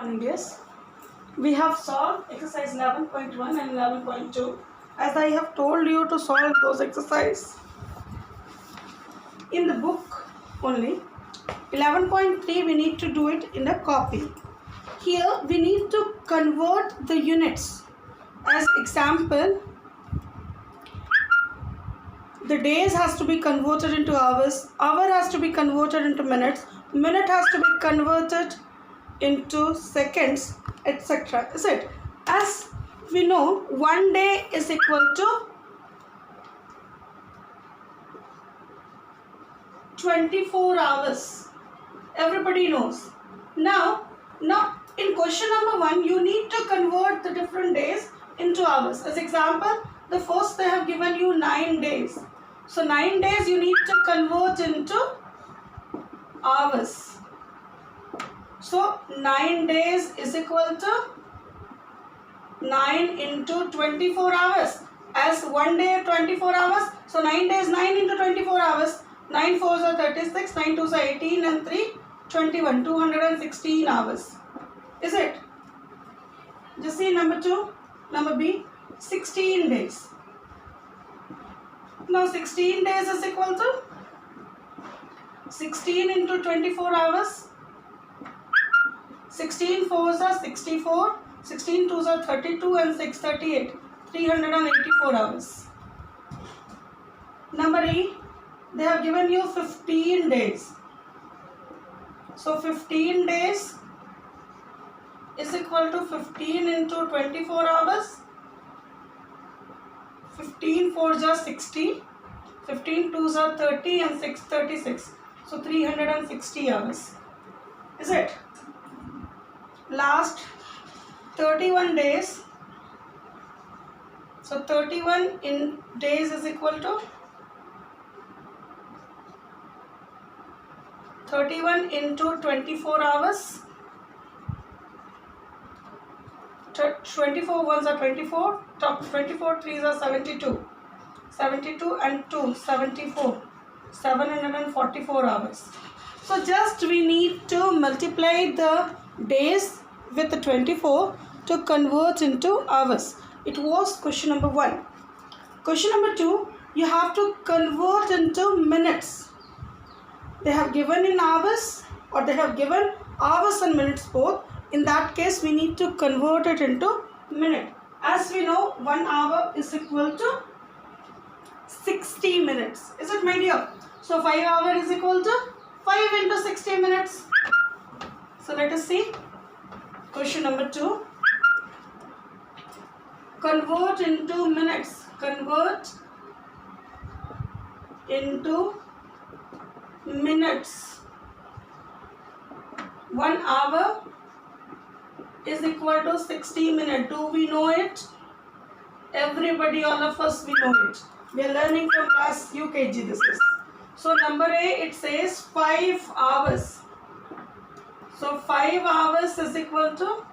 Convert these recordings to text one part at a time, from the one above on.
morning, dears. We have solved exercise 11.1 and 11.2. As I have told you to solve those exercises in the book only. 11.3 we need to do it in a copy. Here we need to convert the units. As example, the days has to be converted into hours, hour has to be converted into minutes, minute has to be converted into seconds, etc. Is it? As we know, 1 day is equal to 24 hours. Everybody knows. Now in question number 1, you need to convert the different days into hours. As example, the first they have given you 9 days. So 9 days you need to convert into hours. So 9 days is equal to 9 into 24 hours. As 1 day 24 hours, so 9 days 9 into 24 hours. 9 4s are 36, 9 2s are 18 and 3 21, 216 hours. Is it? Just see number 2, number B, 16 days. Now 16 days is equal to 16 into 24 hours. 16 4s are 64, 16 2s are 32 and 6 38, 384 hours. Number E, they have given you 15 days. So 15 days is equal to 15 into 24 hours. 15 4s are 60, 15 2s are 30 and 6 36. So 360 hours. Is it? Last 31 days. So 31 in days is equal to 31 into 24 hours. 24 ones are 24, top 24 threes are 72. 72 and 2, 74. 744 hours. So just we need to multiply the days with the 24 to convert into hours. It was question number 1. Question number 2, you have to convert into minutes. They have given in hours or they have given hours and minutes both. In that case, we need to convert it into minute. As we know, 1 hour is equal to 60 minutes. Is it, my dear? So 5 hours is equal to 5 into 60 minutes. So let us see. Question number 2. Convert into minutes. Convert into minutes. 1 hour is equal to 60 minutes. Do we know it? Everybody, all of us, we know it. We are learning from class UKG this is. So number A, it says 5 hours. So 5 hours is equal to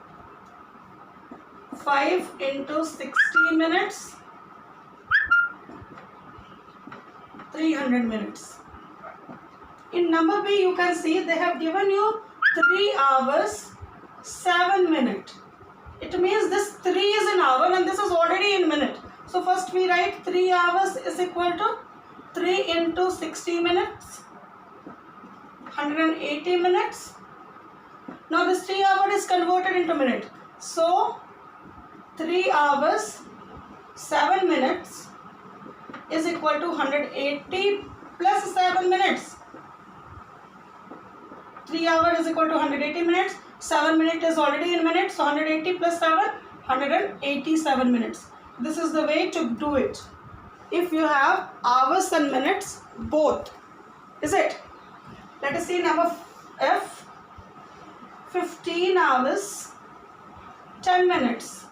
5 into 60 minutes, 300 minutes. In number B, you can see they have given you 3 hours, 7 minutes. It means this 3 is in hour and this is already in minute. So first we write 3 hours is equal to 3 into 60 minutes, 180 minutes. Now this 3 hour is converted into minute. So 3 hours, 7 minutes is equal to 180 plus 7 minutes. 3 hours is equal to 180 minutes. 7 minutes is already in minutes. So 180 plus 7, 187 minutes. This is the way to do it. If you have hours and minutes both. Is it? Let us see number F. 15 hours, 10 minutes.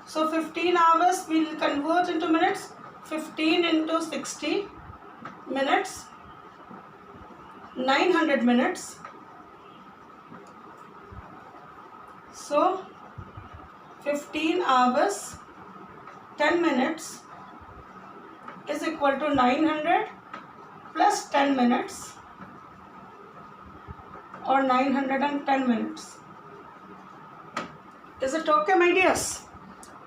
So 15 hours we will convert into minutes. 15 into 60 minutes. 900 minutes. So 15 hours 10 minutes is equal to 900 plus 10 minutes or 910 minutes. Is it okay, my dears?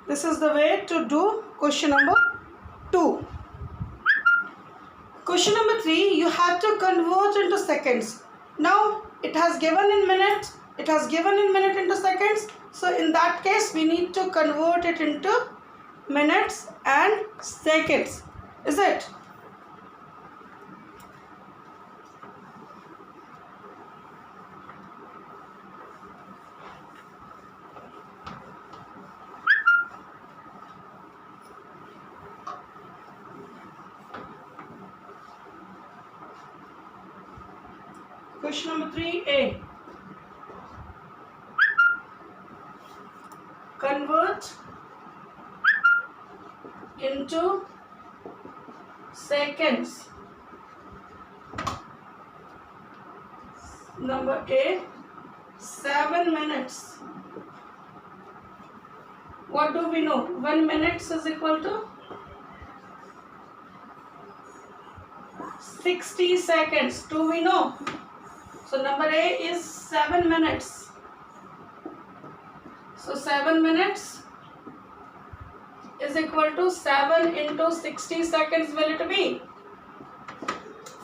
This is the way to do question number 2. Question number 3, you have to convert into seconds. Now it has given in minutes, it has given in minute into seconds. So in that case, we need to convert it into minutes and seconds. Is it? Question number 3A. Convert into seconds. Number A, 7 minutes. What do we know? 1 minute is equal to 60 seconds. Do we know? So number A is 7 minutes. So 7 minutes is equal to 7 into 60 seconds. Will it be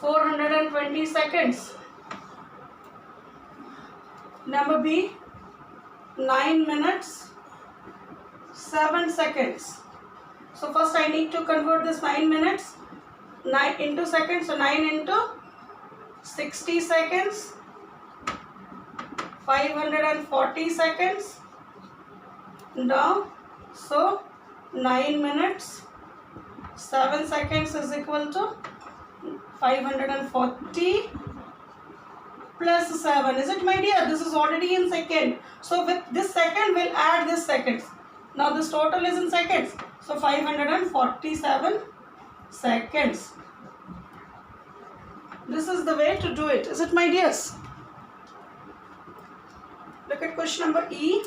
420 seconds? Number B, 9 minutes 7 seconds. So first I need to convert this 9 minutes 9 into seconds. So 9 into 60 seconds, 540 seconds. Now, so 9 minutes 7 seconds is equal to 540 plus 7. Is it, my dear? This is already in second. So with this second, we'll add this seconds. Now this total is in seconds. So 547 seconds. This is the way to do it. Is it, my dears? Look at question number E.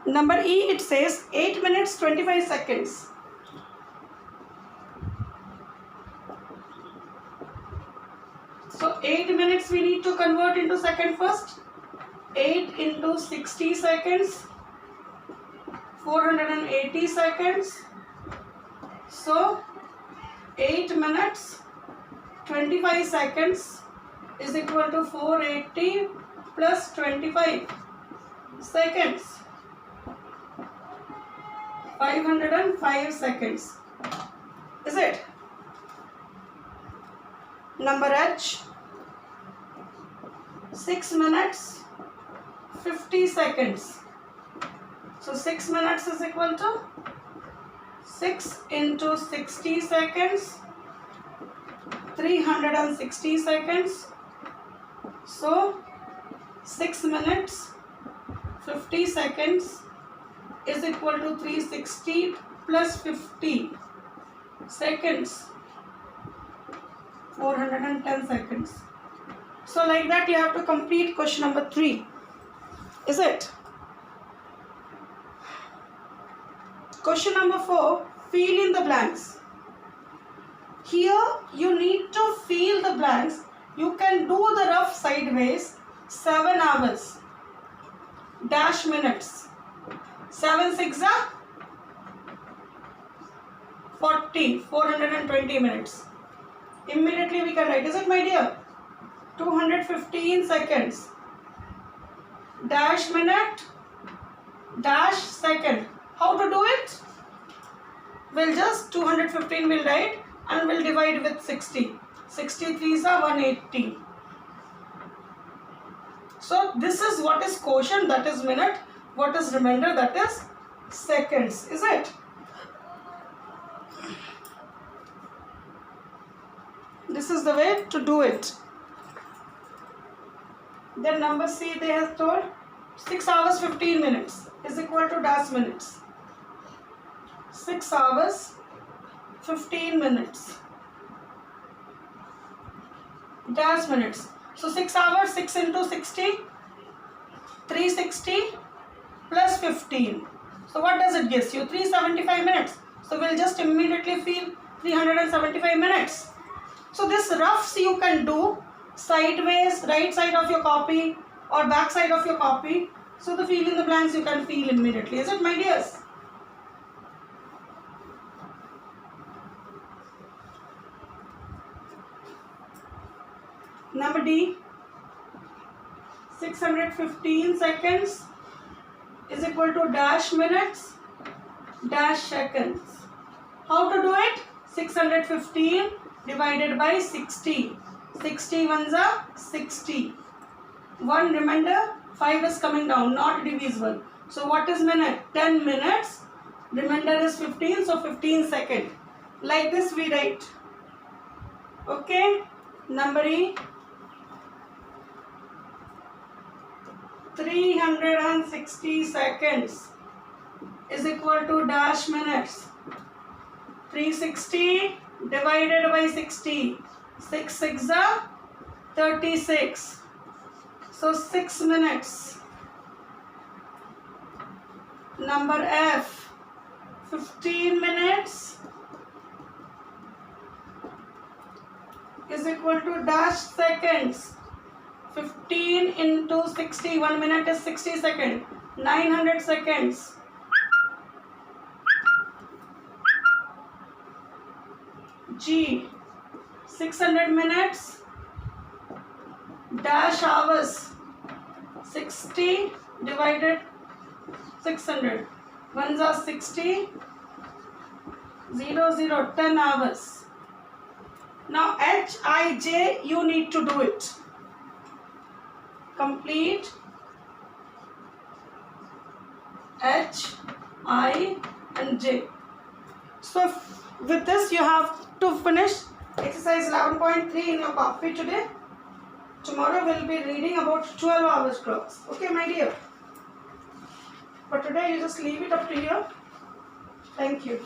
Number E, it says 8 minutes 25 seconds. So 8 minutes we need to convert into second first. 8 into 60 seconds, 480 seconds. So 8 minutes 25 seconds is equal to 480 plus 25 seconds, 505 seconds. Is it? Number H, 6 minutes 50 seconds. So 6 minutes is equal to 6 into 60 seconds, 360 seconds. So 6 minutes 50 seconds is equal to 360 plus 50 seconds, 410 seconds. So like that you have to complete question number 3. Is it? Question number 4, fill in the blanks. Here you need to fill the blanks. You can do the rough sideways. 7 hours dash minutes. 7 6 are 40, 420 minutes. Immediately we can write. Is it, my dear? 215 seconds. Dash minute, dash second. How to do it? We'll just 215 will write and we'll divide with 60. 63 is 180. So this is what is quotient, that is minute. What is remainder, that is seconds. Is it? This is the way to do it. Then number C, they have told 6 hours 15 minutes is equal to dash minutes. 6 hours 15 minutes dash minutes. So 6 hours, 6 into 60, 360 plus 15. So what does it give you? 375 minutes. So we'll just immediately fill 375 minutes. So this roughs you can do sideways, right side of your copy or back side of your copy. So the fill in the blanks you can fill immediately. Is it, my dears? Number D, 615 seconds is equal to dash minutes dash seconds. How to do it? 615 divided by 60. 60 ones are 60. 1 remainder, 5 is coming down, not divisible. So what is minute? 10 minutes. Remainder is 15, so 15 seconds. Like this we write. Okay. Number E, 360 seconds is equal to dash minutes. 360 divided by 60. 6 6 are 36. So 6 minutes. Number F, 15 minutes is equal to dash seconds. 15 into 60, 1 minute is 60 seconds. 900 seconds. G, 600 minutes dash hours. 60 divided 600. Ones are 60. 0 0 10 hours. Now H I J you need to do it. Complete H I and J. So with this you have to finish exercise 11.3 in your copy today. Tomorrow we'll be reading about 12 hours clocks. Okay, my dear. But today you just leave it up to you. Thank you.